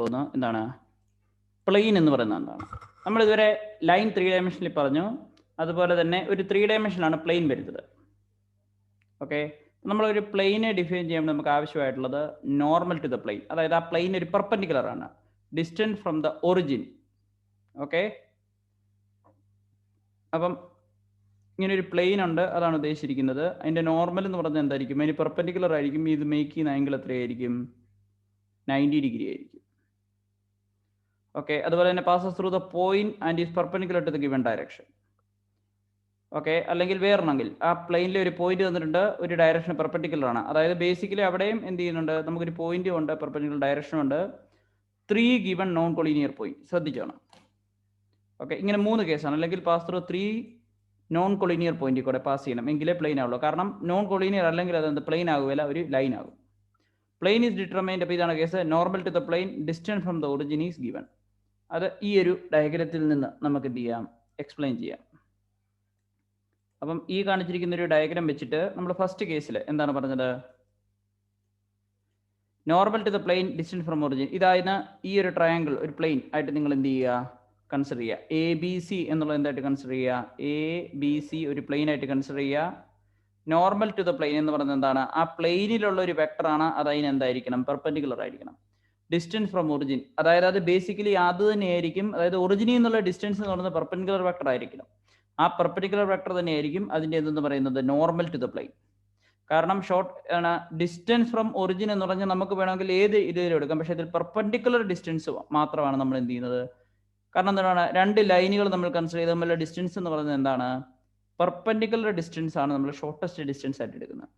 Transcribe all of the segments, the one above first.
പോകുന്ന എന്താണ് പ്ലെയിൻ എന്ന് പറയുന്നത് എന്താണ്. നമ്മൾ ഇതുവരെ ലൈൻ 3 ഡയമെൻഷനിൽ പറഞ്ഞു, അതുപോലെ തന്നെ ഒരു 3 ഡയമെൻഷനാണ് പ്ലെയിൻ വരുന്നത്. ഓക്കെ, നമ്മളൊരു പ്ലെയിനെ ഡിഫൈൻ ചെയ്യുമ്പോൾ നമുക്ക് ആവശ്യമായിട്ടുള്ളത് നോർമൽ ടു ദ പ്ലെയിൻ, അതായത് ആ പ്ലെയിൻ ഒരു പെർപെൻഡിക്കുലർ ആണ്, distance from the origin. Okay, അപ്പം ഇങ്ങനെ ഒരു പ്ലെയിൻ ഉണ്ട്, അതാണ് ഉദ്ദേശിച്ചിരിക്കുന്നത്. അതിന്റെ നോർമൽ എന്ന് പറഞ്ഞാൽ എന്തായിരിക്കും? അതിന് പെർപെൻഡിക്കുലർ ആയിരിക്കും. ഇത് മേക്ക് ചെയ്യുന്ന ആംഗിൾ എത്രയായിരിക്കും? 90 ഡിഗ്രി ആയിരിക്കും. ഓക്കെ, അതുപോലെ തന്നെ passes through the point and is perpendicular to the given direction. Okay, അല്ലെങ്കിൽ വേറെണെങ്കിൽ ആ പ്ലെയിനിൽ ഒരു പോയിന്റ് തന്നിട്ടുണ്ട്, ഒരു ഡയറക്ഷൻ പെർപെൻഡിക്കുലർ ആണ്. അതായത് ബേസിക്കലി അവിടെയും എന്ത് ചെയ്യുന്നുണ്ട്, നമുക്കൊരു പോയിന്റും ഉണ്ട്, പെർപെൻഡിക്കുലർ ഡയറക്ഷനും ഉണ്ട്, 3 ഗിവൺ നോൺ കൊളീനിയർ പോയിന്റ്. ശ്രദ്ധിച്ചോണം. ഓക്കെ, ഇങ്ങനെ 3 കേസാണ്. അല്ലെങ്കിൽ പാസ് ത്രൂ 3 നോൺ കൊളീനിയർ പോയിന്റിൽ കൂടെ പാസ് ചെയ്യണം, എങ്കിലേ പ്ലെയിൻ ആവുള്ളൂ. കാരണം നോൺ കൊളീനിയർ അല്ലെങ്കിൽ അതെന്ത് പ്ലെയിൻ ആകുകയില്ല, ഒരു ലൈൻ ആകും. Plane is determined. അപ്പോൾ ഇതാണ് case. Normal to the plane, distance from the origin is given. അത് ഈ ഒരു ഡയഗ്രത്തിൽ നിന്ന് നമുക്ക് എന്ത് ചെയ്യാം, എക്സ്പ്ലെയിൻ ചെയ്യാം. അപ്പം ഈ കാണിച്ചിരിക്കുന്ന ഒരു ഡയഗ്രാം വെച്ചിട്ട് നമ്മൾ ഫസ്റ്റ് കേസിൽ എന്താണ് പറഞ്ഞത്? Normal to the plane, distance from origin. ഇതായിരുന്നു ഈ ഒരു ട്രയാങ്കിൾ ഒരു പ്ലെയിൻ ആയിട്ട് നിങ്ങൾ എന്ത് ചെയ്യുക, കൺസിഡർ ചെയ്യുക. എ ബി സി എന്നുള്ളത് എന്തായിട്ട് കൺസിഡർ ചെയ്യുക? എ ബി സി ഒരു പ്ലെയിൻ ആയിട്ട് കൺസിഡർ ചെയ്യുക. നോർമൽ ടു ദ പ്ലെയിൻ എന്ന് പറയുന്നത് എന്താണ്? ആ പ്ലെയിനിലുള്ള ഒരു വെക്ടറാണ്, അത് അതിന് എന്തായിരിക്കണം? പെർപെൻഡിക്കുലർ ആയിരിക്കണം. ഡിസ്റ്റൻസ് ഫ്രം ഒറിജിൻ, അതായത് അത് ബേസിക്കലി അത് തന്നെയായിരിക്കും. അതായത് ഒറിജിനിൽ നിന്നുള്ള ഡിസ്റ്റൻസ് എന്ന് പറയുന്നത് പെർപെൻഡിക്കുലർ വെക്ടർ ആയിരിക്കണം. ആ പെർപെൻഡിക്കുലർ വെക്ടർ തന്നെയായിരിക്കും അതിൻ്റെ എന്തെന്ന് പറയുന്നത്? Normal to the plane. കാരണം ഷോർട്ട് ആണ് ഡിസ്റ്റൻസ് ഫ്രം ഒറിജിൻ എന്ന് പറഞ്ഞാൽ നമുക്ക് വേണമെങ്കിൽ ഏത് ഇതിലും എടുക്കാം, പക്ഷേ ഇതിൽ പെർപെൻഡിക്കുലർ ഡിസ്റ്റൻസ് മാത്രമാണ് നമ്മൾ എന്ത് ചെയ്യുന്നത്. കാരണം എന്താണ്? 2 ലൈനുകൾ നമ്മൾ കൺസിഡർ ചെയ്ത് തമ്മിലുള്ള ഡിസ്റ്റൻസ് എന്ന് പറയുന്നത് എന്താണ്? പെർപെൻഡിക്കുലർ ഡിസ്റ്റൻസ് ആണ് നമ്മൾ ഷോർട്ടസ്റ്റ് ഡിസ്റ്റൻസ് ആയിട്ട് എടുക്കുന്നത്.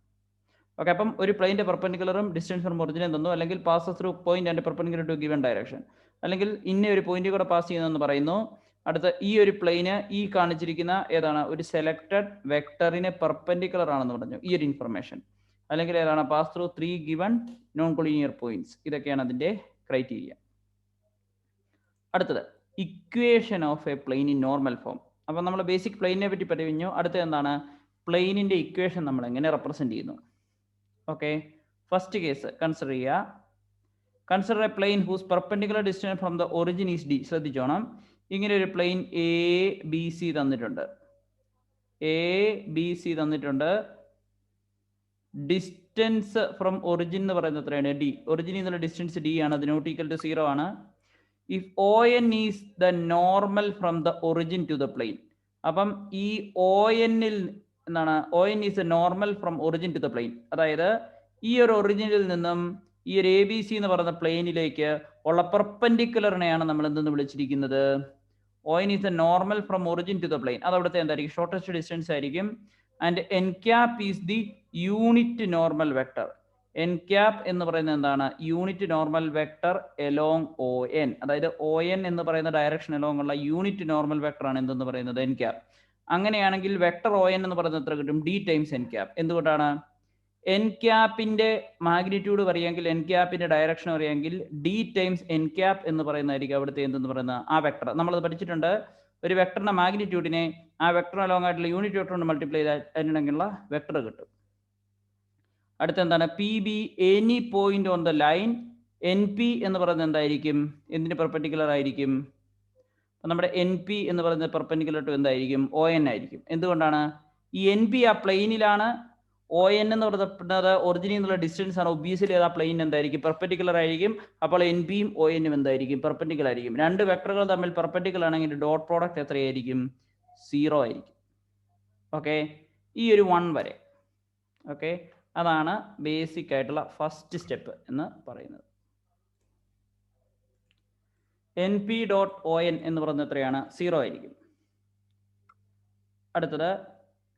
ഓക്കെ, അപ്പം ഒരു പ്ലെയിൻ്റെ പെർപെൻഡിക്കുലറും ഡിസ്റ്റൻസ് ഫ്രം ഒറിജിൻ തന്നു, അല്ലെങ്കിൽ pass through point and perpendicular to given direction, അല്ലെങ്കിൽ ഇന്ന ഒരു പോയിന്റ് കൂടെ പാസ് ചെയ്യുന്നതെന്ന് പറയുന്നു. അടുത്ത ഈ ഒരു പ്ലെയിന് ഈ കാണിച്ചിരിക്കുന്ന ഏതാണ്? ഒരു സെലക്ടഡ് വെക്ടറിന് പെർപെൻഡിക്കുലർ ആണെന്ന് പറഞ്ഞു, ഈ ഒരു ഇൻഫർമേഷൻ. അല്ലെങ്കിൽ ഏതാണ്? Pass through 3 given non collinear points. ഇതൊക്കെയാണ് അതിന്റെ ക്രൈറ്റീരിയ. അടുത്തത് equation of a plane in normal form. അപ്പം നമ്മൾ ബേസിക് പ്ലെയിനെ പറ്റി പറഞ്ഞു. അടുത്തത് എന്താണ്? പ്ലെയിനിന്റെ ഇക്വേഷൻ നമ്മൾ എങ്ങനെ റെപ്രസെന്റ് ചെയ്യുന്നു. ഓക്കെ, ഫസ്റ്റ് കേസ് കൺസിഡർ ചെയ്യുക. Consider a plane whose perpendicular distance from the origin is D. ശ്രദ്ധിച്ചോണം, ഇങ്ങനെ ഒരു പ്ലെയിൻ എ ബി സി തന്നിട്ടുണ്ട്. എ ബി സി തന്നിട്ടുണ്ട്. ഡിസ്റ്റൻസ് ഫ്രം ഒറിജിൻ എന്ന് പറയുന്നത് എത്രയാണ്? ഡി. ഒറിജിനിൽ നിന്നുള്ള ഡിസ്റ്റൻസ് ഡി ആണ്, അത് നോട്ട് ഈക്വൽ ടു 0 ആണ്. If O N is the normal from the origin to the plane. അപ്പം ഈ ഒ എന്നിൽ എന്താണ്? O N is a normal from origin to the plane. അതായത് ഈ ഒരു ഒറിജിനിൽ നിന്നും ഈ ഒരു എ ബി സി എന്ന് പറയുന്ന പ്ലെയിനിലേക്ക് ഉള്ള പെർപെൻഡിക്കുലറിനെയാണ് നമ്മൾ എന്തെന്ന് വിളിച്ചിരിക്കുന്നത്? O N is a normal from origin to the plane. അത് അവിടുത്തെ എന്തായിരിക്കും? ഷോർട്ടസ്റ്റ് ഡിസ്റ്റൻസ് ആയിരിക്കും. And N cap is the unit normal vector. N cap എന്ന് പറയുന്നത് എന്താണ്? Unit normal vector along O N. അതായത് ഒ എൻ എന്ന് പറയുന്ന ഡയറക്ഷൻ എലോങ് ഉള്ള യൂണിറ്റ് നോർമൽ വെക്ടർ ആണ് എന്തെന്ന് പറയുന്നത്? N cap. അങ്ങനെയാണെങ്കിൽ വെക്ടർ ഒ എൻ എന്ന് പറയുന്നത് എത്ര കിട്ടും? D times N cap. എന്തുകൊണ്ടാണ്? എൻ ക്യാപ്പിന്റെ മാഗ്നിറ്റ്യൂഡ് അറിയാമെങ്കിൽ, എൻ ക്യാപ്പിന്റെ ഡയറക്ഷൻ അറിയാമെങ്കിൽ, ഡി ടൈംസ് എൻ ക്യാപ് എന്ന് പറയുന്നതായിരിക്കും അവിടുത്തെ എന്തെന്ന് പറയുന്ന ആ വെക്ടർ. നമ്മളത് പഠിച്ചിട്ടുണ്ട്. ഒരു വെക്ടറിന്റെ മാഗ്നിറ്റ്യൂഡിനെ ആ വെക്ടർ അലോങ് ആയിട്ടുള്ള യൂണിറ്റ് വെക്ടർ കൊണ്ട് മൾട്ടിപ്ലൈ ചെയ്തിട്ടുണ്ടെങ്കിലുള്ള വെക്ടർ കിട്ടും. അടുത്ത എന്താണ്? P B any point on the line. N P എന്ന് പറയുന്നത് എന്തായിരിക്കും? എന്തിന് പെർപെൻഡിക്കുലർ ആയിരിക്കും? നമ്മുടെ എൻ പി എന്ന് പറയുന്നത് പെർപെൻഡിക്കുലർ ടു എന്തായിരിക്കും? ഒ എൻ ആയിരിക്കും. എന്തുകൊണ്ടാണ്? ഈ എൻ പി ആ പ്ലെയിനിലാണ്. ഒ എൻ എന്ന് പറയുന്നത് ഒറിജിനിൽ നിന്നുള്ള ഡിസ്റ്റൻസ് ആണ്. ഒബ്വിയസ്ലി അത് ആ പ്ലെയിൻ എന്തായിരിക്കും? പെർപെൻഡിക്കുലർ ആയിരിക്കും. അപ്പോൾ എൻ പിയും ഒ എന്നും എന്തായിരിക്കും? പെർപെൻഡിക്കുലർ ആയിരിക്കും. 2 വെക്ടറുകൾ തമ്മിൽ പെർപെൻഡിക്കുലർ ആണെങ്കിൽ ഡോട്ട് പ്രോഡക്റ്റ് എത്രയായിരിക്കും? 0 ആയിരിക്കും. ഓക്കെ, ഈ ഒരു 1 വരെ. ഓക്കെ, അതാണ് ബേസിക് ആയിട്ടുള്ള ഫസ്റ്റ് സ്റ്റെപ്പ് എന്ന് പറയുന്നത്. N P dot O N എന്ന് പറയുന്നത് എത്രയാണ്? 0 ആയിരിക്കും. അടുത്തത്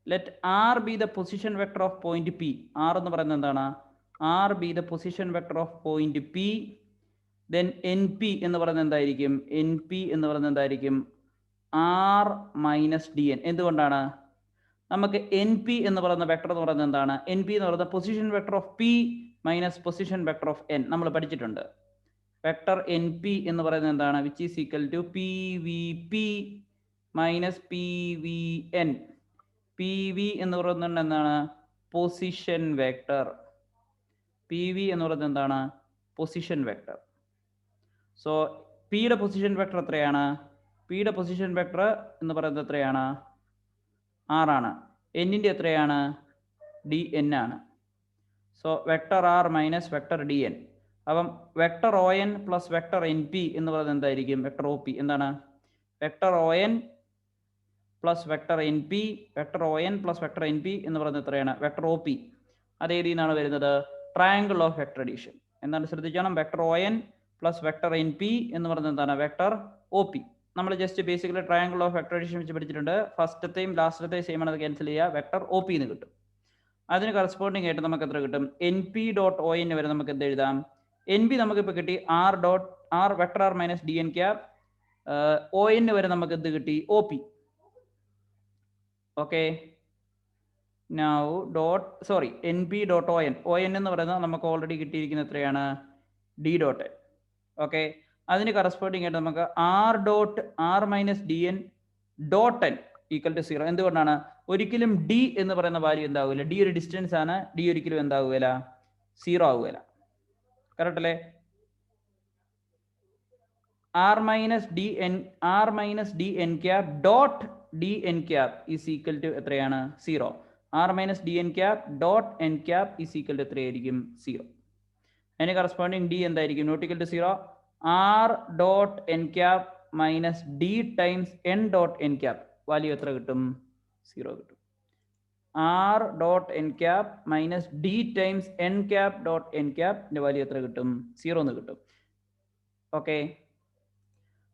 let R be the position vector of point P. R എന്ന് പറയുന്നത് എന്താണ്? R be the position vector of point P. Then N P എന്ന് പറയുന്നത് എന്തായിരിക്കും? എൻ പി എന്ന് പറയുന്നത് എന്തായിരിക്കും? R minus D N. എന്തുകൊണ്ടാണ്? നമുക്ക് എൻ പി എന്ന് പറയുന്ന വെക്ടർ എന്ന് പറയുന്നത് എന്താണ്? എൻ പി എന്ന് പറയുന്നത് position vector of P minus position vector of N. നമ്മൾ പഠിച്ചിട്ടുണ്ട്. വെക്ടർ എൻ പി എന്ന് പറയുന്നത് എന്താണ്? Which is equal to P V P minus P V N. P V എന്ന് പറയുന്നത് എന്താണ്? Position vector. പി വി എന്ന് പറയുന്നത് എന്താണ്? Position vector. സോ പിയുടെ പൊസിഷൻ വെക്ടർ എത്രയാണ്? പിയുടെ പൊസിഷൻ വെക്ടർ എന്ന് പറയുന്നത് എത്രയാണ്? 6 ആണ്. എന്നിൻ്റെ എത്രയാണ്? dn ആണ്. So vector R minus vector D N. അപ്പം vector O N plus vector N P എന്ന് പറയുന്നത് എന്തായിരിക്കും? Vector O P. എന്താണ്? Vector O N plus vector N P, vector O N plus vector N P എന്ന് പറയുന്നത് എത്രയാണ്? Vector O P. അത് ഏതിൽ നിന്നാണ് വരുന്നത്? Triangle of vector addition. എന്താണ് ശ്രദ്ധിക്കണം? Vector O N plus vector N P എന്ന് പറയുന്നത് എന്താണ്? Vector O P. നമ്മൾ just basically triangle of vector addition വെച്ച് പഠിച്ചിട്ടുണ്ട്. ഫസ്റ്റത്തെയും ലാസ്റ്റത്തെയും സെയിം ആണ്, അത് ക്യാൻസൽ ചെയ്യുക, വെക്ടർ ഒ പി എന്ന് കിട്ടും. അതിന് കറസ്പോണ്ടിങ് ആയിട്ട് നമുക്ക് എത്ര കിട്ടും? N P dot O N വരെ നമുക്ക് എന്ത് എഴുതാം? എൻ പി നമുക്കിപ്പോൾ കിട്ടി R dot R vector R minus D N cap. O N വരെ നമുക്ക് എന്ത് കിട്ടി? O P. Okay, now dot sorry N P dot O N. O N എന്ന് പറയുന്നത് നമുക്ക് ഓൾറെഡി കിട്ടിയിരിക്കുന്നത് എത്രയാണ്? D dot N. ഓക്കെ, അതിന് കറസ്പോണ്ടിങ് ആയിട്ട് നമുക്ക് R dot R minus D N dot N equal to 0. എന്തുകൊണ്ടാണ്? ഒരിക്കലും ഡി എന്ന് പറയുന്ന വാല്യൂ എന്താവില്ല. ഡി ഒരു ഡിസ്റ്റൻസ് ആണ്. ഡി ഒരിക്കലും എന്താവുകയില്ല? 0 ആവുകയില്ല. കറക്റ്റ് അല്ലേ? R minus D N cap dot D N cap is equal to എത്രയാണ്? 0. R minus D N cap dot N cap is equal to എത്രയായിരിക്കും? 0. അതിന് കറസ്പോണ്ടിങ് ഡി എന്തായിരിക്കും? Not equal to 0. R dot N cap minus D times N dot N cap. Value എത്ര കിട്ടും? 0 കിട്ടും. R dot N cap minus D times N cap dot N cap value എത്ര കിട്ടും? 0 എന്ന് കിട്ടും. ഓക്കെ,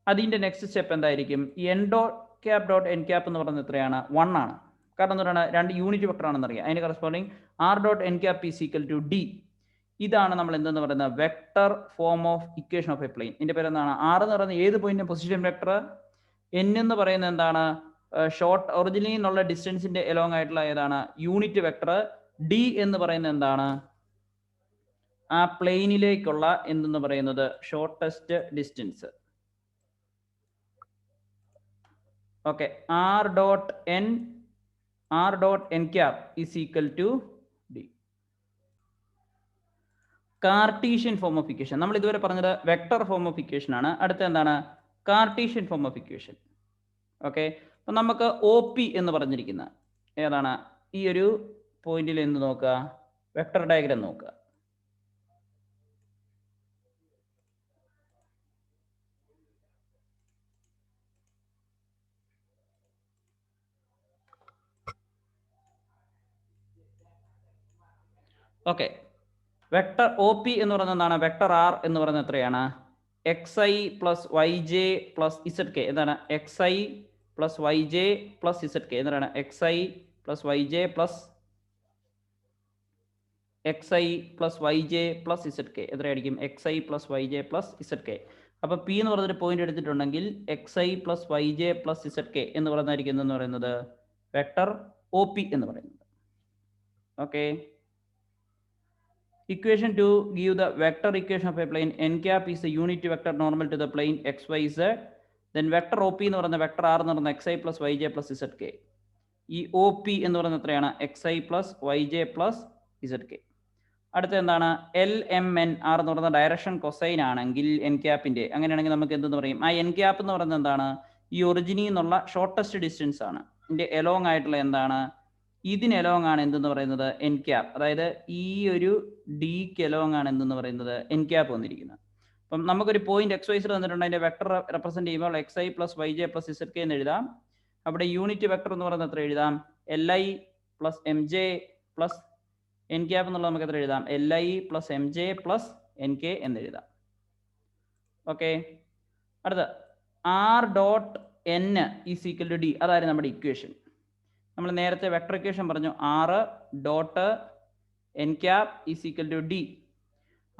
അതിൻ്റെ next step എന്തായിരിക്കും? N dot cap dot N cap എന്ന് പറയുന്നത് എത്രയാണ്? 1 ആണ്. കാരണം എന്താണ്? 2 യൂണിറ്റ് വെക്ടർ ആണെന്ന് അറിയാം. അതിന് corresponding R dot N cap is equal to D. ഇതാണ് നമ്മൾ എന്തെന്ന് പറയുന്നത്? Vector form of equation of a plane. ഇതിന്റെ പേര് എന്താണ്? ആർ എന്ന് പറയുന്നത് ഏത് പോയിന്റ് പൊസിഷൻ വെക്ടർ, എൻ എന്ന് പറയുന്നത് എന്താണ്? ഷോർട്ട് ഒറിജിനിൽ നിന്നുള്ള ഡിസ്റ്റൻസിന്റെ എലോങ് ആയിട്ടുള്ള ഏതാണ്? Unit vector. ഡി എന്ന് പറയുന്നത് എന്താണ്? ആ പ്ലെയിനിലേക്കുള്ള എന്തെന്ന് പറയുന്നത്? Shortest distance. Okay, R dot N cap is equal to D. Cartesian form of equation. നമ്മൾ ഇതുവരെ പറഞ്ഞത് വെക്ടർ ഫോം ഓഫ് ഇക്വേഷൻ ആണ്. അടുത്ത എന്താണ്? Cartesian form of equation. Okay, അപ്പം നമുക്ക് ഒ പി എന്ന് പറഞ്ഞിരിക്കുന്ന ഏതാണ്? ഈ ഒരു പോയിന്റിൽ എന്ത് നോക്കുക? വെക്ടർ ഡയഗ്രാം നോക്കുക. ഓക്കെ, വെക്ടർ ഒ പി എന്ന് പറയുന്നത് എന്താണ്? വെക്ടർ ആർ എന്ന് പറയുന്നത് എത്രയാണ്? X I plus Y J plus Z K. എന്താണ്? X I plus Y J plus Z K. എന്താണ്? X I plus Y J plus Y J plus Z K. എത്രയായിരിക്കും? X I plus Y J plus Z K. അപ്പൊ P എന്ന് പറയുന്നൊരു point എടുത്തിട്ടുണ്ടെങ്കിൽ X I plus Y J plus Z K എന്ന് പറയുന്നതായിരിക്കും എന്ന് പറയുന്നത് വെക്ടർ ഒ പി എന്ന് പറയുന്നത്. Okay, equation to give the vector equation of a plane n cap is the unit vector normal to the plane xyz. Then vector op എന്ന് പറയുന്ന vector R എന്ന് പറയുന്ന xi plus yj plus zk. ഈ op എന്ന് പറയുന്നത് എത്രയാണ്? xi plus yj plus zk. അടുത്ത എന്താണ്? എൽ എം എൻ ആർ എന്ന് പറയുന്ന ഡയറക്ഷൻ കൊസൈൻ ആണെങ്കിൽ എൻ ക്യാപ്പിന്റെ, അങ്ങനെയാണെങ്കിൽ നമുക്ക് എന്തെന്ന് പറയും? ആ എൻ ക്യാപ്പ് എന്ന് പറയുന്നത് എന്താണ്? ഈ ഒറിജിനിൽ നിന്നുള്ള ഷോർട്ടസ്റ്റ് ഡിസ്റ്റൻസ് ആണ്. ഇതിന്റെ എലോങ് ആയിട്ടുള്ള എന്താണ്? ഇതിന് എലോങ് ആണ് എന്തെന്ന് പറയുന്നത്? N cap. അതായത് ഈ ഒരു ഡിക്ക് എലോങ് ആണ് എന്തെന്ന് പറയുന്നത്? എൻ ക്യാപ്പ് വന്നിരിക്കുന്നത്. അപ്പം നമുക്കൊരു പോയിന്റ് എക്സ് വൈസിൽ തന്നിട്ടുണ്ട്. അതിന്റെ വെക്ടർ റെപ്രസെന്റ് ചെയ്യുമ്പോൾ X I plus Y J plus Z K എന്ന് എഴുതാം. അവിടെ യൂണിറ്റ് വെക്ടർ എന്ന് പറയുന്നത് എത്ര എഴുതാം? L I plus M J plus N cap എന്നുള്ളത് നമുക്ക് എത്ര എഴുതാം? L I plus M J plus N K എന്ന് എഴുതാം. ഓക്കെ, അടുത്ത R dot N is equal to D. അതായിരുന്നു നമ്മുടെ ഇക്വേഷൻ. നമ്മൾ നേരത്തെ വെക്ടർ ഇക്വേഷൻ പറഞ്ഞു. R dot N cap is equal to D.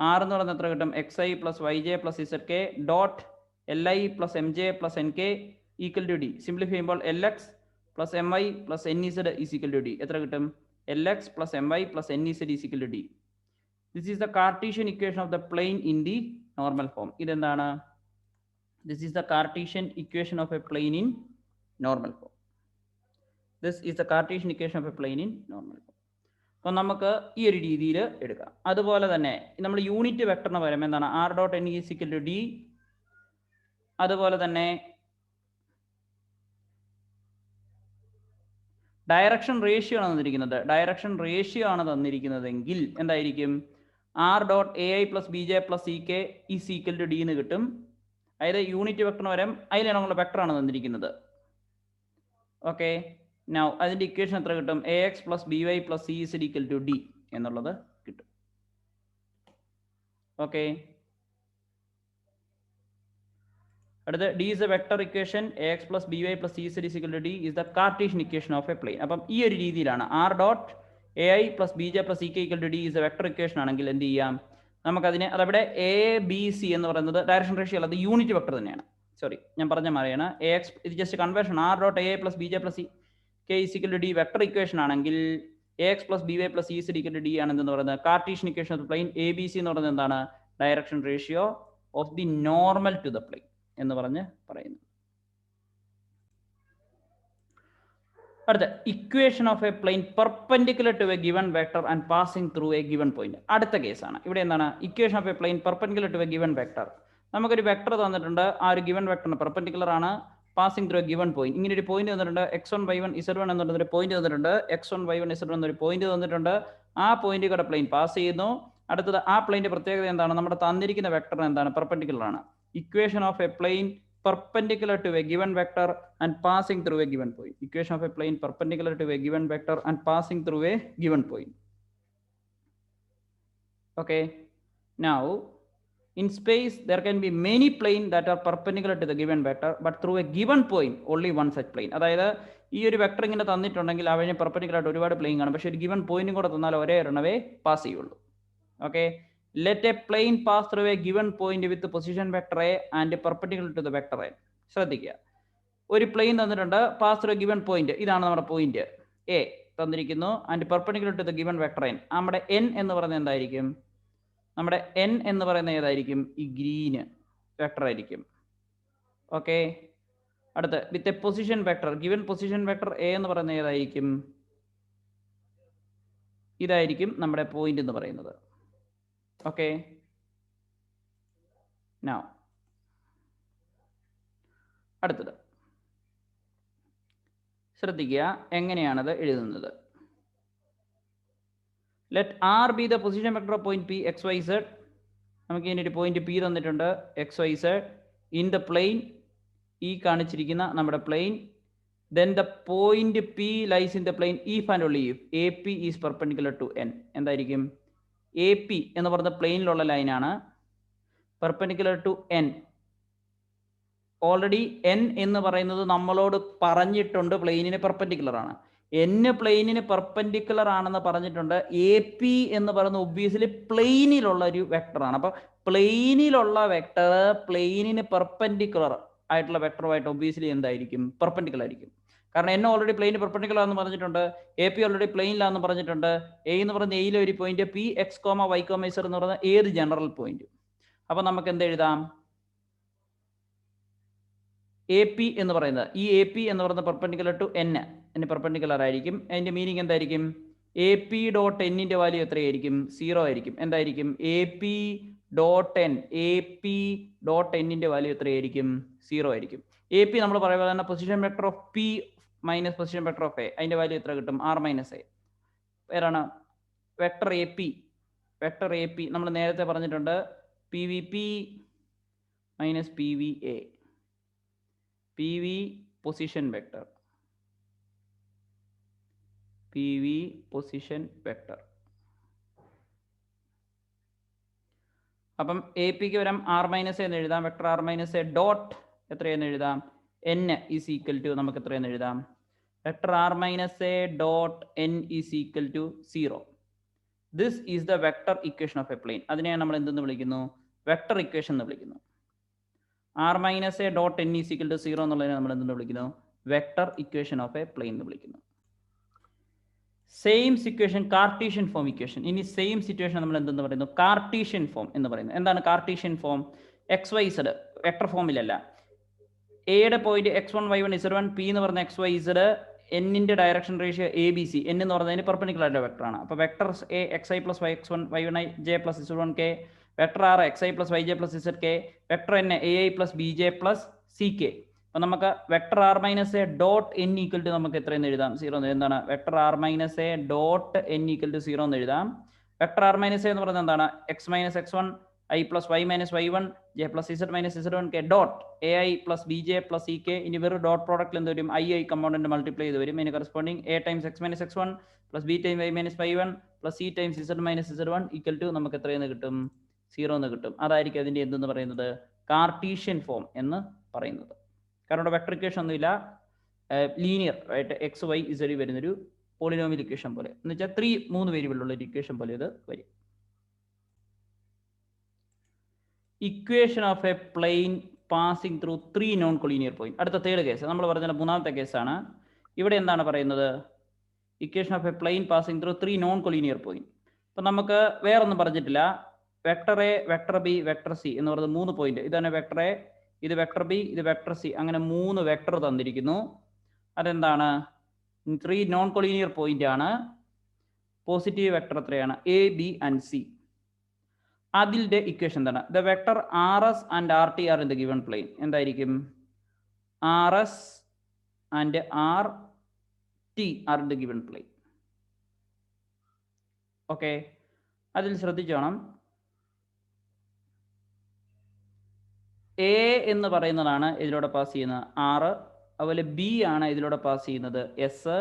R എന്ന് പറയുന്നത് എത്ര കിട്ടും? X I plus Y J plus Z K dot L I plus M J plus N K equal to D. Simplify ചെയ്യുമ്പോൾ L X plus M I plus N Z is equal to D. എത്ര കിട്ടും? L X plus M I plus N Z is equal to D. This is the Cartesian equation of the plane in the normal form. ഇതെന്താണ്? This is the Cartesian equation of a plane in normal form. This is the Cartesian equation of a plane in normal form. അപ്പോൾ നമുക്ക് ഈ ഒരു രീതിയിൽ എടുക്കാം. അതുപോലെ തന്നെ നമ്മൾ യൂണിറ്റ് വെക്ടറിന് പകരം എന്താണ്? R dot N is equal to D അതുപോലെ തന്നെ ഡയറക്ഷൻ റേഷ്യോ ആണ് തന്നിരിക്കുന്നത്. ഡയറക്ഷൻ റേഷ്യോ ആണ് തന്നിരിക്കുന്നതെങ്കിൽ എന്തായിരിക്കും? R dot A I plus B J plus C K is equal to D എന്ന് കിട്ടും. അതായത് യൂണിറ്റ് വെക്ടറിന് പകരം അതിലുള്ള വെക്ടറാണ് തന്നിരിക്കുന്നത്. ഓക്കെ, നൗ അതിൻ്റെ ഇക്വേഷൻ എത്ര കിട്ടും? A X plus B Y plus C is equal to D എന്നുള്ളത് കിട്ടും. ഓക്കെ, അടുത്ത D is a vector equation. A X plus B Y plus C is equal to D is the Cartesian equation of a plane. അപ്പം ഈ ഒരു രീതിയിലാണ് R dot A I plus B J plus C K equal to D is a vector equation ആണെങ്കിൽ എന്ത് ചെയ്യാം? നമുക്കതിനെ അതവിടെ A B C എന്ന് പറയുന്നത് ഡയറക്ഷൻ റേഷ്യോ അല്ല, അത് യൂണിറ്റ് വെക്ടർ തന്നെയാണ്. സോറി, ഞാൻ പറഞ്ഞ മാറിയാണ്. എ എക്സ് ഇത് just conversion. R dot A I plus B J plus C K is equal to D vector equation ആണെങ്കിൽ A X plus B Y plus C is equal to D ആണ് എന്ന് പറയുന്നത് Cartesian equation of plane. A B C എന്ന് പറയുന്നത് എന്താണ്? Direction ratio of the normal to the plane എന്ന് പറഞ്ഞ് പറയുന്നു. അടുത്ത equation of a plane perpendicular to a given vector and passing through a given point. അടുത്ത കേസാണ്. ഇവിടെ എന്താണ്? Equation of a plane perpendicular to a given vector. നമുക്കൊരു vector തന്നിട്ടുണ്ട്, ആ ഒരു ഗിവൺ വെക്ടറിന് പെർപെൻഡിക്കുലർ ആണ്, passing through a given point. ഇങ്ങനെ ഒരു പോയിന്റ് തന്നിട്ടുണ്ട്, x1 y1 z1 എന്നൊരു പോയിന്റ് തന്നിട്ടുണ്ട്. x1 y1 z1 എന്നൊരു പോയിന്റ് തന്നിട്ടുണ്ട്. ആ പോയിന്റ് കൂടെ പ്ലെയിൻ പാസ് ചെയ്യുന്നു. അടുത്തത് ആ പ്ലെയിന്റെ പ്രത്യേകത എന്താണ്? നമ്മുടെ തന്നിരിക്കുന്ന വെക്ടറിന് എന്താണ്? പെർപെൻഡിക്കുലർ ആണ്. Equation of a plane perpendicular to a given vector and passing through a given point. Equation of a plane perpendicular to a given vector and passing through a given point. Okay, now in space there can be many planes that are perpendicular to the given vector, but through a given point only one such plane. അതായത് ഈ ഒരു vector ഇങ്ങനെ തന്നിട്ടുണ്ടെങ്കിൽ അവന് perpendicular ആയിട്ട് ഒരുപാട് plain കാണും, പക്ഷേ ഒരു ഗിവൺ പോയിന്റും കൂടെ തന്നാൽ ഒരേ ഒരെണ്ണവേ പാസ് ചെയ്യുള്ളൂ. Okay, let a plane pass through a given point with the position vector a and perpendicular to the vector a. ശ്രദ്ധിക്കുക, ഒരു പ്ലെയിൻ തന്നിട്ടുണ്ട്, പാസ് ത്രൂ ഗിവൺ പോയിന്റ്, ഇതാണ് നമ്മുടെ പോയിന്റ് എ തന്നിരിക്കുന്നു, and perpendicular to the given vector N. നമ്മുടെ N എന്ന് പറയുന്നത് എന്തായിരിക്കും? നമ്മുടെ എൻ എന്ന് പറയുന്നത് ഏതായിരിക്കും? ഈ ഗ്രീന് വെക്ടർ ആയിരിക്കും. ഓക്കെ, അടുത്ത് with a position vector, given position vector A എന്ന് പറയുന്നത് ഏതായിരിക്കും? ഇതായിരിക്കും നമ്മുടെ പോയിന്റ് എന്ന് പറയുന്നത്. ഓക്കെ, നൗ അടുത്തത് ശ്രദ്ധിക്കുക, എങ്ങനെയാണത് എഴുതുന്നത്? Let R be the position vector of point P X Y Z. നമുക്ക് ഇതിൻ്റെ ഒരു പോയിന്റ് പി തന്നിട്ടുണ്ട്, X Y Z, in the plane, ഈ കാണിച്ചിരിക്കുന്ന നമ്മുടെ plane. Then the point P lies in the plane if and only if A P is perpendicular to N. എന്തായിരിക്കും? A P എന്ന് പറയുന്ന പ്ലെയിനിലുള്ള ലൈനാണ്, perpendicular to N. Already N എന്ന് പറയുന്നത് നമ്മളോട് പറഞ്ഞിട്ടുണ്ട് പ്ലെയിനിന് പെർപെൻഡിക്കുലർ ആണ്. എൻ പ്ലെയിനിന് പെർപെൻഡിക്കുലർ ആണെന്ന് പറഞ്ഞിട്ടുണ്ട്. എ പി എന്ന് പറയുന്ന ഒബ്വിയസ്ലി പ്ലെയിനിലുള്ള ഒരു വെക്ടറാണ്. അപ്പോൾ പ്ലെയിനിലുള്ള വെക്ടർ പ്ലെയിനിന് പെർപെൻഡിക്കുലർ ആയിട്ടുള്ള വെക്ടറുമായിട്ട് ഒബ്വിയസ്ലി എന്തായിരിക്കും? പെർപെൻഡിക്കുലർ ആയിരിക്കും. കാരണം എൻ ഓൾറെഡി പ്ലെയിന് പെർപെൻഡിക്കുലർ ആണെന്ന് പറഞ്ഞിട്ടുണ്ട്, എ പി ഓൾറെഡി പ്ലെയിനിലാണെന്ന് പറഞ്ഞിട്ടുണ്ട്. എ എന്ന് പറയുന്ന എയിലെ ഒരു point P X comma Y comma Z എന്ന് പറയുന്ന ഏത് ജനറൽ പോയിന്റ്. അപ്പൊ നമുക്ക് എന്ത് എഴുതാം? എ പി എന്ന് പറയുന്നത്, ഈ എ പി എന്ന് പറയുന്നത് perpendicular to N, N perpendicular ആയിരിക്കും. അതിന്റെ മീനിങ് എന്തായിരിക്കും? എ പി ഡോട്ട് എന്നിന്റെ വാല്യൂ എത്രയായിരിക്കും? 0 ആയിരിക്കും. എന്തായിരിക്കും? A P dot N, A P dot എന്നിന്റെ വാല്യൂ എത്രയായിരിക്കും? 0 ആയിരിക്കും. എ പി നമ്മൾ പറയുമ്പോൾ തന്നെ position vector of P minus position vector of A, അതിന്റെ വാല്യൂ എത്ര കിട്ടും? R minus A. ഏതാണ്? Vector A P. Vector A P നമ്മൾ നേരത്തെ പറഞ്ഞിട്ടുണ്ട്, P V P minus P V A, P V position vector, P V position vector. അപ്പം A പിക്ക് വരാം ആർ മൈനസ് എന്ന് എഴുതാം, vector R minus A dot എത്രയെന്ന് എഴുതാം? എൻ ഈസ് ഈക്വൽ ടു നമുക്ക് എത്രയെന്ന് എഴുതാം? Vector R minus A dot N is equal to 0. This is the vector equation of a plane. അതിനെ നമ്മൾ എന്തെന്ന് വിളിക്കുന്നു? വെക്ടർ ഇക്വേഷൻ എന്ന് വിളിക്കുന്നു. R minus A dot N is equal to 0 എന്നുള്ളതിനെ നമ്മൾ എന്തെന്ന് വിളിക്കുന്നു? Vector equation of a plane എന്ന് വിളിക്കുന്നു. Same situation Cartesian form equation. ഇനി സെയിം സിറ്റുവേഷൻ നമ്മൾ എന്തെന്ന് പറയുന്നു? കാർട്ടീഷ്യൻ ഫോം എന്ന് പറയുന്നത്. എന്താണ് Cartesian form? X Y Z vector ഫോമിലല്ല. എയുടെ point x1 y1 z1, P എന്ന് പറഞ്ഞ എക്സ് വൈ സെഡ്, എന്നിന്റെ direction ratio A B C, എന്ന് പറഞ്ഞതിന് പെർപെൻഡിക്കുലർ ആയിട്ട് വെക്ടർ ആണ്. അപ്പോൾ vector A X I plus Y X one Y one I J plus z1 K, vector R X I plus Y J plus Z K, vector N A I plus B J plus C K. അപ്പം നമുക്ക് vector R minus A dot N equal to നമുക്ക് എത്രയെന്ന് എഴുതാം? 0 എന്ന്. എന്താണ് vector R minus A dot N equal to 0 എന്ന് എഴുതാം. Vector R minus A എന്ന് പറയുന്നത് എന്താണ്? X minus X one I plus Y minus Y one J plus Z minus Z one K dot A I plus B J plus C K. ഇനി വെറും dot പ്രോഡക്റ്റിൽ എന്ത് വരും? I component multiply ചെയ്ത് വരും. ഇതിന് corresponding A times X minus X one plus B time Y minus Y one plus C times Z minus Z one equal to നമുക്ക് എത്രയെന്ന് കിട്ടും? 0 എന്ന് കിട്ടും. അതായിരിക്കും അതിൻ്റെ എന്തെന്ന് പറയുന്നത്? കാർട്ടീഷ്യൻ ഫോം എന്ന് പറയുന്നത്. കാരണം ഇവിടെ വെക്ടർ ഇക്വേഷൻ ഒന്നുമില്ല, ലീനിയർ ആയിട്ട് എക്സ് വൈ ഇസഡ് വരുന്നൊരു പോളിനോമിയൽ ഇക്വേഷൻ പോലെ, എന്ന് വെച്ചാൽ 3 വേരിയബിളുള്ള ഒരു ഇക്വേഷൻ പോലെ ഇത് വരും. Equation of a plane passing through 3 non collinear point. അടുത്ത തേർഡ് കേസ്, നമ്മൾ പറഞ്ഞ മൂന്നാമത്തെ കേസാണ്. ഇവിടെ എന്താണ് പറയുന്നത്? Equation of a plane passing through 3 non collinear point. അപ്പം നമുക്ക് വേറൊന്നും പറഞ്ഞിട്ടില്ല. Vector A, vector B, vector C എന്ന് പറയുന്നത് 3 പോയിന്റ്. ഇതാണ് വെക്ടർ എ, ഇത് വെക്ടർ ബി, ഇത് വെക്ടർ സി. അങ്ങനെ 3 വെക്ടർ തന്നിരിക്കുന്നു. അതെന്താണ്? 3 നോൺ കൊളീനിയർ പോയിന്റ് ആണ്. പോസിറ്റീവ് വെക്ടർ എത്രയാണ്? A, B and C. അതിൻ്റെ ഇക്വേഷൻ എന്താണ്? The vector R S and R T R in the given plane. എന്തായിരിക്കും? R S and R T R in the given plane. Okay, അതിൽ ശ്രദ്ധിച്ചോണം. A എന്ന് പറയുന്നതാണ് ഇതിലൂടെ pass ചെയ്യുന്നത് ആറ്, അതുപോലെ ബി ആണ് ഇതിലൂടെ പാസ് ചെയ്യുന്നത് എസ്,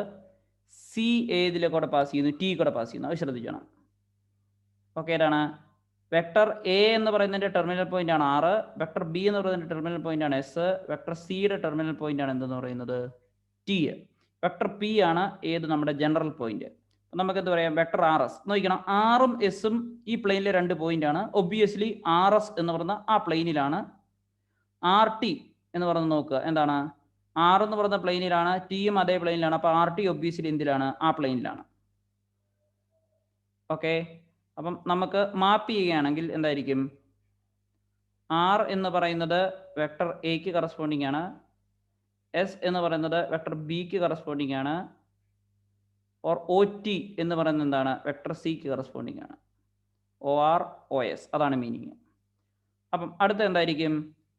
സി ഇതിലെ കൂടെ പാസ് ചെയ്യുന്നു, ടി കൂടെ പാസ് ചെയ്യുന്നു. അത് ശ്രദ്ധിക്കണം. ഓക്കെ, ഏതാണ്? വെക്ടർ എ എന്ന് പറയുന്നതിൻ്റെ ടെർമിനൽ പോയിന്റ് ആണ് ആറ്, വെക്ടർ ബി എന്ന് പറയുന്നതിൻ്റെ ടെർമിനൽ പോയിന്റ് ആണ് എസ്, വെക്ടർ സിയുടെ ടെർമിനൽ പോയിന്റ് ആണ് എന്തെന്ന് പറയുന്നത്? ടി. വെക്ടർ പി ആണ് ഏത്? നമ്മുടെ ജനറൽ പോയിന്റ്. നമുക്ക് എന്ത് പറയാം? Vector R S. നോക്കണം, ആറും എസും ഈ പ്ലെയിനിലെ 2 പോയിന്റ് ആണ്. ഒബ്വിയസ്ലി ആർ എസ് എന്ന് പറയുന്ന ആ പ്ലെയിനിലാണ്. ആർ ടി എന്ന് പറയുന്നത് നോക്കുക, എന്താണ്? ആർ എന്ന് പറയുന്ന പ്ലെയിനിലാണ്, ടിയും അതേ പ്ലെയിനിലാണ്. അപ്പോൾ ആർ ടി ഒബ്വിയസ്ലി എന്തിലാണ്? ആ പ്ലെയിനിലാണ്. ഓക്കെ, അപ്പം നമുക്ക് മാപ്പ് ചെയ്യുകയാണെങ്കിൽ എന്തായിരിക്കും? ആർ എന്ന് പറയുന്നത് വെക്ടർ എക്ക് കറസ്പോണ്ടിങ് ആണ്, എസ് എന്ന് പറയുന്നത് വെക്ടർ ബിക്ക് കറസ്പോണ്ടിങ് ആണ്, ഓർ ഒ ടി എന്ന് പറയുന്നത് എന്താണ്? വെക്ടർ സിക്ക് കറസ്പോണ്ടിങ് ആണ്. ഒ ആർ ഒ എസ്, അതാണ് മീനിങ്. അപ്പം അടുത്ത എന്തായിരിക്കും?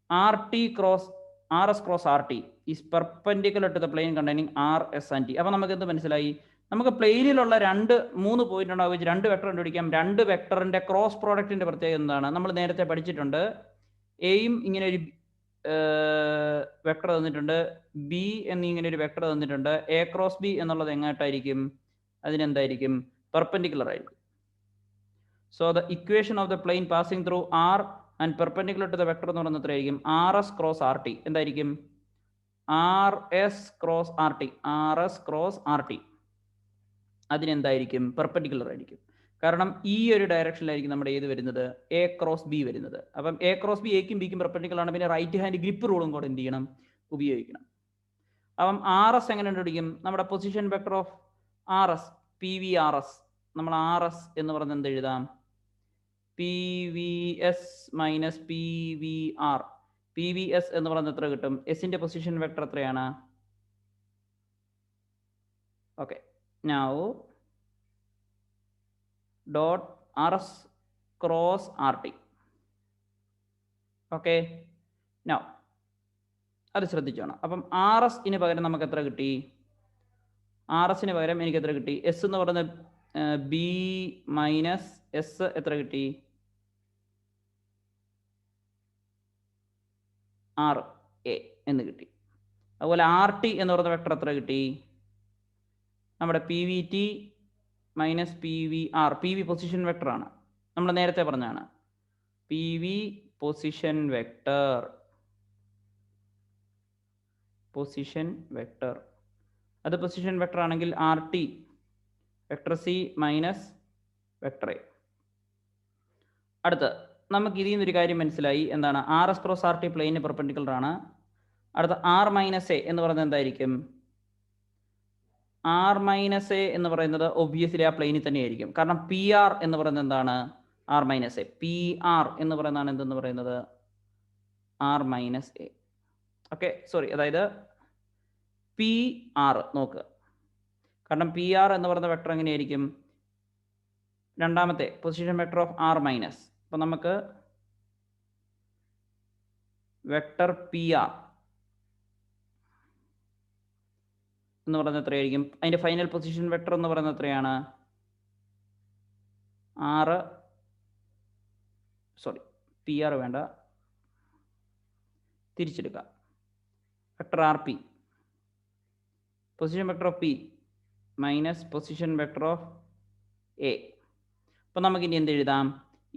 R T cross R S cross R T is perpendicular to the plane containing R S and T. അപ്പം നമുക്ക് എന്ത് മനസ്സിലായി? നമുക്ക് പ്ലെയിനിലുള്ള 3 പോയിന്റ് ഉണ്ടാവും, 2 വെക്ടർ കണ്ടുപിടിക്കാം. 2 വെക്ടറിന്റെ ക്രോസ് പ്രോഡക്റ്റിന്റെ പ്രത്യേകത എന്താണ്? നമ്മൾ നേരത്തെ പഠിച്ചിട്ടുണ്ട്. എയും ഇങ്ങനെ ഒരു വെക്ടർ തന്നിട്ടുണ്ട്, ബി എന്നിങ്ങനെ ഒരു വെക്ടർ തന്നിട്ടുണ്ട്. എ ക്രോസ് ബി എന്നുള്ളത് എങ്ങോട്ടായിരിക്കും? അതിനെന്തായിരിക്കും? പെർപെൻഡിക്കുലർ ആയിരിക്കും. So the equation of the plane passing through R and perpendicular to the vector എന്ന് പറയുന്നത് എത്രയായിരിക്കും? R S cross R T. എന്തായിരിക്കും? R S cross R T. R S cross R T അതിനെന്തായിരിക്കും? Perpendicular ആയിരിക്കും. കാരണം ഈ ഒരു ഡയറക്ഷനിലായിരിക്കും നമ്മുടെ ഏത് വരുന്നത്? എ ക്രോസ് ബി വരുന്നത്. അപ്പം എ ക്രോസ് ബി എക്കും ബിക്കും പെർപെൻഡിക്കുലർ ആണ്. പിന്നെ റൈറ്റ് ഹാൻഡ് ഗ്രിപ്പ് റൂളും കൂടെ എന്ത് ചെയ്യണം? ഉപയോഗിക്കണം. അപ്പം ആർ എസ് എങ്ങനെ കണ്ടുപിടിക്കും? നമ്മുടെ position vector of R S, P V R S. നമ്മൾ ആർ എസ് എന്ന് പറഞ്ഞ് എന്ത് എഴുതാം? P V S minus P V R. P V S എന്ന് പറയുന്നത് എത്ര കിട്ടും? എസിന്റെ പൊസിഷൻ വെക്ടർ എത്രയാണ്? Okay, now dot R S cross R T. Okay, now അത് ശ്രദ്ധിച്ചോണം. അപ്പം ആർ എസ് ഇന് പകരം നമുക്ക് എത്ര കിട്ടി? ആർ എസിന് പകരം എനിക്ക് എത്ര കിട്ടി? എസ് എന്ന് പറയുന്നത് ബി മൈനസ് എസ് എത്ര കിട്ടി? 6 എ എന്ന് കിട്ടി. അതുപോലെ ആർ ടി എന്ന് പറയുന്ന വെക്ടർ എത്ര കിട്ടി? നമ്മുടെ P V T minus P V R. P V position vector ആണ്, നമ്മൾ നേരത്തെ പറഞ്ഞാണ്. P V position vector, position vector അത് പൊസിഷൻ വെക്ടർ ആണെങ്കിൽ R T vector C minus vector A. അടുത്ത് നമുക്ക് ഇതിൽ നിന്നൊരു കാര്യം മനസ്സിലായി, എന്താണ്? R S cross R T plane perpendicular ആണ്. അടുത്ത ആർ മൈനസ് എ എന്ന് പറയുന്നത് എന്തായിരിക്കും? ആർ മൈനസ് എ എന്ന് പറയുന്നത് ഒബ്വിയസ്ലി ആ പ്ലെയിനിൽ തന്നെയായിരിക്കും. കാരണം പി ആർ എന്ന് പറയുന്നത് എന്താണ്? R minus A. P R എന്ന് പറയുന്നതാണ് എന്തെന്ന് പറയുന്നത്? R minus A. Okay, sorry, അതായത് പി ആർ നോക്കുക. കാരണം പി ആർ എന്ന് പറയുന്ന വെക്ടർ എങ്ങനെയായിരിക്കും? രണ്ടാമത്തെ position vector of R minus അപ്പം നമുക്ക് വെക്ടർ പി ആർ എന്ന് പറയുന്നത് എത്രയായിരിക്കും? അതിൻ്റെ ഫൈനൽ പൊസിഷൻ വെക്ടർ എന്ന് പറയുന്നത് എത്രയാണ്? പി ആർ വേണ്ട, തിരിച്ചെടുക്കാം. Vector R P, position vector of P minus position vector of A. അപ്പം നമുക്കിനി എന്ത് എഴുതാം?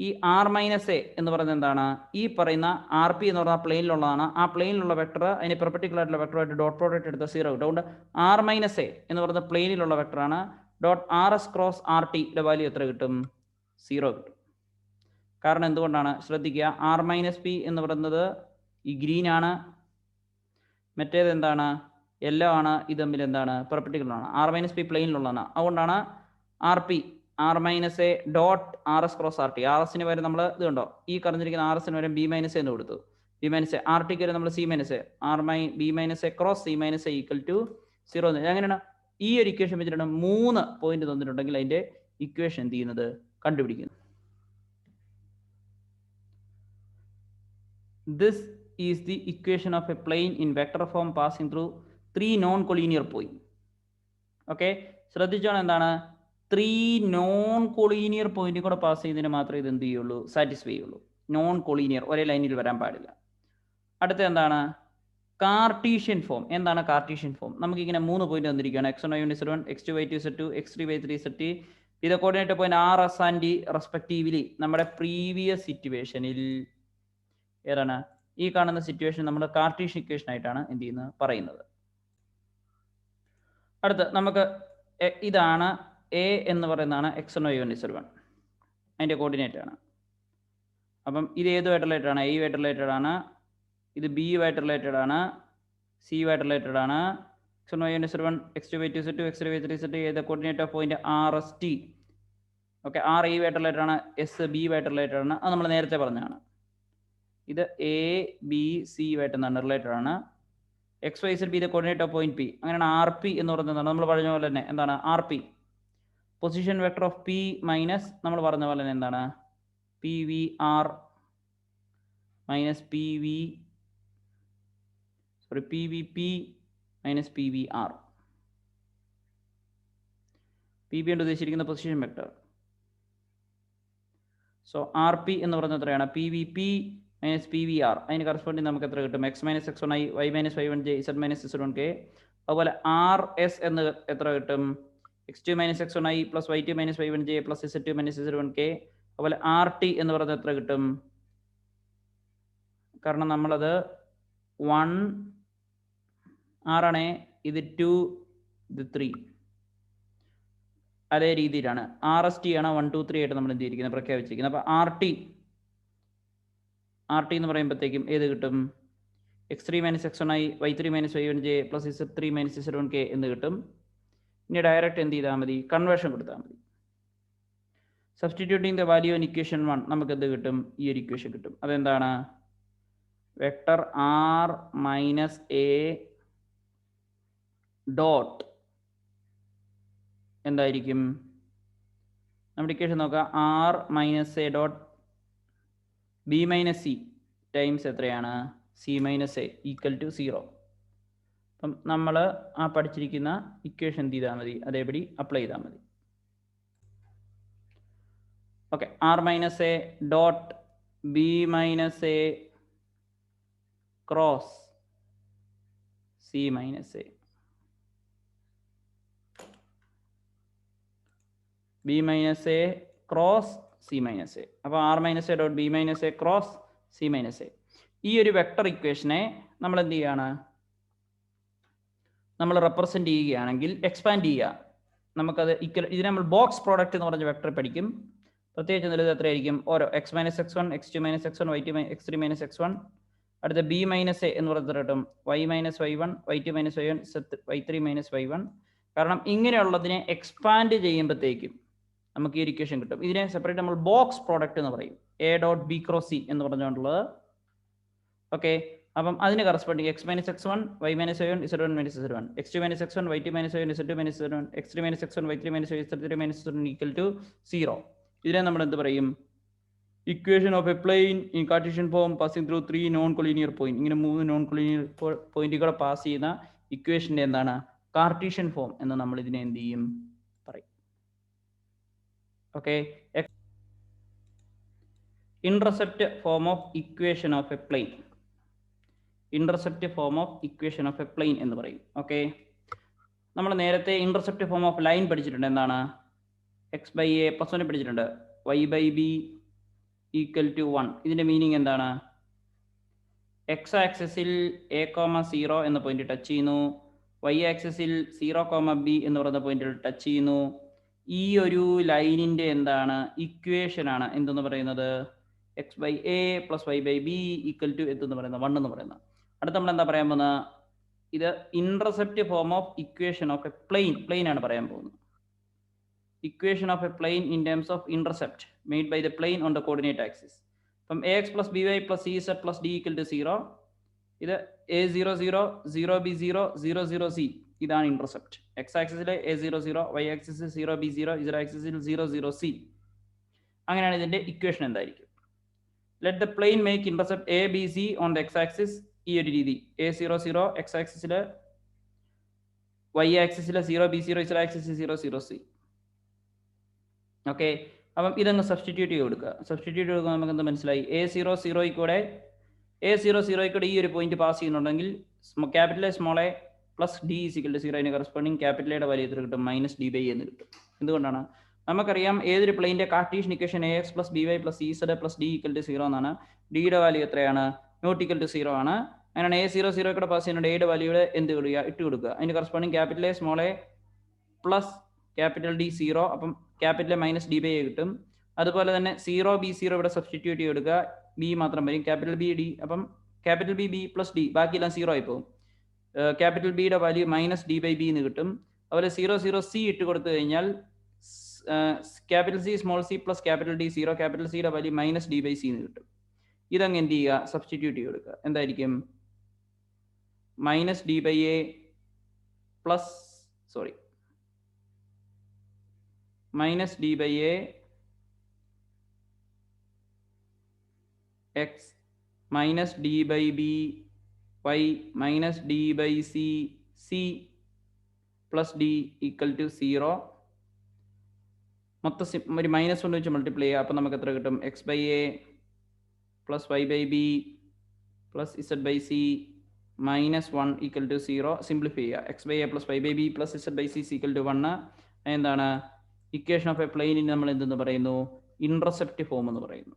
ഈ ആർ മൈനസ് എ എന്ന് പറയുന്നത് എന്താണ്? ഈ പറയുന്ന ആർ പി എന്ന് പറയുന്ന പ്ലെയിനിലുള്ളതാണ്. ആ പ്ലെയിനിലുള്ള വെക്ടർ അതിന് പെർപെൻഡിക്കുലർ ആയിട്ടുള്ള വെക്ടറുമായിട്ട് ഡോട്ട് പ്രോഡക്റ്റ് എടുത്ത 0 കിട്ടും. അതുകൊണ്ട് ആർ മൈനസ് എ എന്ന് പറയുന്ന പ്ലെയിനിലുള്ള വെക്ടറാണ്. Dot R S cross R ടിയുടെ വാല്യൂ എത്ര കിട്ടും? 0 കിട്ടും. കാരണം എന്തുകൊണ്ടാണ്? ശ്രദ്ധിക്കുക, ആർ മൈനസ് പി എന്ന് പറയുന്നത് ഈ ഗ്രീൻ ആണ്, മറ്റേത് എന്താണ്? യെല്ലോ ആണ്. ഇത് തമ്മിൽ എന്താണ്? പെർപെൻഡിക്കുലർ ആണ്. ആർ മൈനസ് പി പ്ലെയിനിലുള്ളതാണ്. അതുകൊണ്ടാണ് R P R minus A dot R S cross R T. R എസിന് വരെ നമ്മൾ ഇത് കണ്ടോ, ഈ കറഞ്ഞിരിക്കുന്ന ആർ എസിന് വരെ ബി മൈനസ് എന്ന് കൊടുത്തു. ബി മൈനസ് എ ആർ ടിക്ക് വരെ നമ്മൾ C minus A B minus A cross C minus A equal to 0. അങ്ങനെയാണ് ഈ ഒരു ഇക്വേഷൻ വെച്ചിട്ടാണ് 3 പോയിന്റ് തന്നിട്ടുണ്ടെങ്കിൽ അതിന്റെ ഇക്വേഷൻ എന്ത് ചെയ്യുന്നത്? കണ്ടുപിടിക്കുന്നത്. This is the equation of a plane in vector form passing through 3 non-collinear points. Okay, ശ്രദ്ധിച്ചാണ് എന്താണ്? 3 നോൺ കൊളീനിയർ പോയിന്റ് കൂടെ പാസ് ചെയ്തതിന് മാത്രമേ ഇത് എന്ത് ചെയ്യുള്ളൂ? സാറ്റിസ്ഫൈ ചെയ്യുള്ളൂ. നോൺ കൊളീനിയർ, ഒരേ ലൈനിൽ വരാൻ പാടില്ല. അടുത്ത എന്താണ്? Cartesian form. എന്താണ് കാർട്ടീഷ്യൻ ഫോം? നമുക്കിങ്ങനെ 3 പോയിന്റ് തന്നിരിക്കുകയാണ്. x1 y1 z1 x2 y2 z2 x3 y3 z3. ഇത് coordinate point R S and D respectively. നമ്മുടെ പ്രീവിയസ് സിറ്റുവേഷനിൽ ഏതാണ്? ഈ കാണുന്ന സിറ്റുവേഷൻ നമ്മൾ കാർട്ടീഷ്യൻ ഇക്വേഷൻ ആയിട്ടാണ് എന്ത് ചെയ്യുന്നത്? പറയുന്നത്. അടുത്ത് നമുക്ക് ഇതാണ് എ എന്ന് പറയുന്നതാണ് x1 y1 z1, അതിൻ്റെ കോർഡിനേറ്റ് ആണ്. അപ്പം ഇത് ഏതുമായിട്ട് റിലേറ്റഡ് ആണ്? എ ആയിട്ട് റിലേറ്റഡ് ആണ്. ഇത് ബി ആയിട്ട് റിലേറ്റഡ് ആണ്. സി ആയിട്ട് റിലേറ്റഡ് ആണ്. x1 y1 z1 x2 y2 z2 x3 y3 z3 ഏത് coordinate of point R S T. Okay, R A ആയിട്ട് റിലേറ്റഡ് ആണ്, എസ് ബി ആയിട്ട് റിലേറ്റഡ് ആണ്. അത് നമ്മൾ നേരത്തെ പറഞ്ഞതാണ്. ഇത് എ ബി സി ആയിട്ട് എന്താണ്? റിലേറ്റഡ് ആണ്. X Y Z be the coordinate of point P. അങ്ങനെയാണ് ആർ പി എന്ന് പറയുന്നത് നമ്മൾ പറഞ്ഞ പോലെ തന്നെ എന്താണ്? R P position vector of P minus നമ്മൾ പറഞ്ഞ പോലെ തന്നെ എന്താണ്? P V R minus P V P minus P V R. P B കൊണ്ട് ഉദ്ദേശിച്ചിരിക്കുന്ന position vector. So R P എന്ന് പറയുന്നത് എത്രയാണ്? P V P minus P V R. അതിന് കറസ്പോണ്ടിങ് നമുക്ക് എത്ര കിട്ടും? X minus X one I Y minus Y one J Z minus Z one K. അതുപോലെ ആർ എസ് എന്ന് എത്ര കിട്ടും? X two minus X one I plus Y two minus Y one J plus Z two minus Z one K. അതുപോലെ R T എന്ന് പറയുന്നത് എത്ര കിട്ടും? കാരണം നമ്മളത് 1 ആറാണേ, ഇത് 2 ഇത് 3 അതേ രീതിയിലാണ്. ആർ എസ് ടി ആണ് 1 2 3 ആയിട്ട് നമ്മൾ എന്ത് ചെയ്തിരിക്കുന്നത്? പ്രഖ്യാപിച്ചിരിക്കുന്നത്. അപ്പോൾ ആർ ടി എന്ന് പറയുമ്പോഴത്തേക്കും ഏത് കിട്ടും? X three minus X one I Y three minus Y one J plus Z three minus Z one K എന്ന് കിട്ടും. ഇനി ഡയറക്റ്റ് എന്ത് ചെയ്താൽ മതി? കൺവേർഷൻ കൊടുത്താൽ മതി. Substituting the value in equation 1 നമുക്ക് എന്ത് കിട്ടും? ഈ ഒരു ഇക്വേഷൻ കിട്ടും. അതെന്താണ്? Vector R minus A dot എന്തായിരിക്കും? നമ്മുടെ ഇക്വേഷൻ നോക്കുക. R minus A dot B minus C times എത്രയാണ്? C minus A equal to 0. അപ്പം നമ്മൾ ആ പഠിച്ചിരിക്കുന്ന ഇക്വേഷൻ എന്ത് ചെയ്താൽ മതി? അതേപടി അപ്ലൈ ചെയ്താൽ മതി. Okay, R minus A dot B minus A cross C minus A. B minus A cross C minus A. അപ്പോൾ R minus A dot B minus A cross C minus A. ഈ ഒരു vector ഇക്വേഷനെ നമ്മൾ എന്ത് ചെയ്യുകയാണ്? നമ്മൾ represent ചെയ്യുകയാണെങ്കിൽ expand ചെയ്യുക. നമുക്കത് ഇതിനെ നമ്മൾ ബോക്സ് പ്രോഡക്റ്റ് എന്ന് പറഞ്ഞ വെക്ടർ പഠിക്കും. പ്രത്യേകിച്ച് നല്ലത് എത്രയായിരിക്കും? ഓരോ X minus X one X two minus X one Y two X three minus X one. അടുത്ത ബി മൈനസ് എ എന്ന് പറയുന്നത് കിട്ടും Y minus Y one Y two minus Y one Y three minus Y one. കാരണം ഇങ്ങനെയുള്ളതിനെ expand ചെയ്യുമ്പോഴത്തേക്കും നമുക്ക് ഈ equation കിട്ടും. ഇതിനെ സെപ്പറേറ്റ് നമ്മൾ ബോക്സ് പ്രോഡക്റ്റ് എന്ന് പറയും. A dot B cross C എന്ന് പറഞ്ഞുകൊണ്ടുള്ളത്. ഓക്കെ, അപ്പം അതിന് corresponding X minus X one Y minus Y one Z one minus Z one X two minus X one Y two minus Y one Z two minus Z one X three minus X one Y three minus Y Z three minus Z one equal to 0. ഇതിനെ നമ്മൾ എന്ത് പറയും? Equation of a plane in Cartesian form passing through 3 non collinear point. ഇങ്ങനെ 3 non collinear പോയിന്റുകളെ pass ചെയ്യുന്ന ഇക്വേഷന്റെ എന്താണ് Cartesian form എന്ന് നമ്മൾ ഇതിനെ എന്ത് ചെയ്യും പറയും. Okay, intercept form of equation of a plane. Intercept form of equation of a plane എന്ന് പറയും. ഓക്കെ, നമ്മൾ നേരത്തെ ഇന്റർസെപ്റ്റ് ഫോം ഓഫ് ലൈൻ പഠിച്ചിട്ടുണ്ട്. എന്താണ്? എക്സ് ബൈ എ പ്ലസ് 1 പഠിച്ചിട്ടുണ്ട്. Y by B equal to 1. ഇതിന്റെ മീനിങ് എന്താണ്? എക്സ് ആക്സിസിൽ എ കോമ 0 എന്ന പോയിന്റ് ടച്ച് ചെയ്യുന്നു, വൈ ആക്സിസിൽ 0 കോമ ബി എന്ന് പറയുന്ന പോയിന്റിൽ ടച്ച് ചെയ്യുന്നു. ഈ ഒരു ലൈനിന്റെ എന്താണ് ഇക്വേഷൻ ആണ് എന്തെന്ന് പറയുന്നത്? X by A plus Y by B equal to എന്തെന്ന് പറയുന്നത് 1 എന്ന് പറയുന്നത്. അടുത്ത നമ്മൾ എന്താ പറയാൻ പോകുന്നത്? ഇത് intercept form of equation of a plane ആണ് പറയാൻ പോകുന്നത്. Equation of a plane in terms of intercept made by the plane on the coordinate axis. From ax plus by plus cz plus d equal to 0. ഇത് a0 0 0 b0 0 0 c ഇതാണ് intercept. X ആക്സിസിലെ a0 0, y ആക്സിസിൽ 0 b0, z ആക്സിസിൽ 0 0 c. അങ്ങനെയാണ് ഇതിന്റെ equation എന്തായിരിക്കും? Let the plane make intercept a b c on the X axis. ഈ ഒരു രീതി a0 0 എക്സ് ആക്സിസിലെ, y ആക്സിസിലെ 0 b0, z ആക്സിസിൽ 0 0 c. ഓക്കെ, അപ്പം ഇതങ്ങ് സബ്സ്റ്റിറ്റ്യൂട്ട് ചെയ്ത് കൊടുക്കുക. സബ്സ്റ്റിറ്റ്യൂട്ട് കൊടുക്കുക നമുക്ക് എന്ത് മനസ്സിലായി? a0 0 കൂടെ ഈ ഒരു പോയിന്റ് പാസ് ചെയ്യുന്നുണ്ടെങ്കിൽ capital A small A plus D equal to 0 അതിന് കറസ്പോണ്ടിങ് ക്യാപിറ്റൽ എയുടെ വാല്യൂ എത്ര കിട്ടും? മൈനസ് ഡി ബൈ എന്ന് കിട്ടും. എന്തുകൊണ്ടാണ്? നമുക്കറിയാം ഏതൊരു പ്ലെയിന്റെ Cartesian equation ax plus by plus cz plus d equal to 0 എന്നാണ്. ഡിയുടെ വാല്യൂ എത്രയാണ്? നോട്ട് ഈക്വൽ ടു 0 ആണ്. അങ്ങനെയാണ് a0 0 കൂടെ പാസ് ചെയ്യുന്നുണ്ട്, എയുടെ വാല്യൂടെ എന്ത് ഇട്ട് കൊടുക്കുക, അതിന് corresponding capital A small A plus capital D 0, അപ്പം capital minus D by A കിട്ടും. അതുപോലെ തന്നെ 0 b0 ഇവിടെ സബ്സ്റ്റിറ്റ്യൂട്ട് ചെയ്ത് കൊടുക്കുക, ബി മാത്രം വരും, ക്യാപിറ്റൽ ബി ഡി, അപ്പം ക്യാപിറ്റൽ ബി പ്ലസ് ഡി, ബാക്കിയെല്ലാം 0 ആയി പോകും. ക്യാപിറ്റൽ ബിയുടെ value minus D by B എന്ന് കിട്ടും. അതുപോലെ 0 0 c ഇട്ട് കൊടുത്തു കഴിഞ്ഞാൽ capital C small C plus capital D 0, capital സിയുടെ value minus D by C എന്ന് കിട്ടും. ഇതങ്ങ് എന്ത് ചെയ്യുക? സബ്സ്റ്റിറ്റ്യൂട്ട് ചെയ്ത് കൊടുക്കുക. എന്തായിരിക്കും? Minus D by A plus minus d by a x minus d by b y minus d by c plus d equal to 0. മൊത്തം ഒരു മൈനസ് കൊണ്ട് വെച്ച് മൾട്ടിപ്ലൈ ചെയ്യുക. അപ്പം നമുക്ക് എത്ര കിട്ടും? X by A plus Y by B plus Z by C minus 1 equal to 0. Simplify ചെയ്യുക. X by A plus Y by B plus Z by C equal to 1. എന്താണ്? ഇക്വേഷൻ ഓഫ് എ പ്ലെയിനിന് നമ്മൾ എന്തെന്ന് പറയുന്നു? Intercept form എന്ന് പറയുന്നു.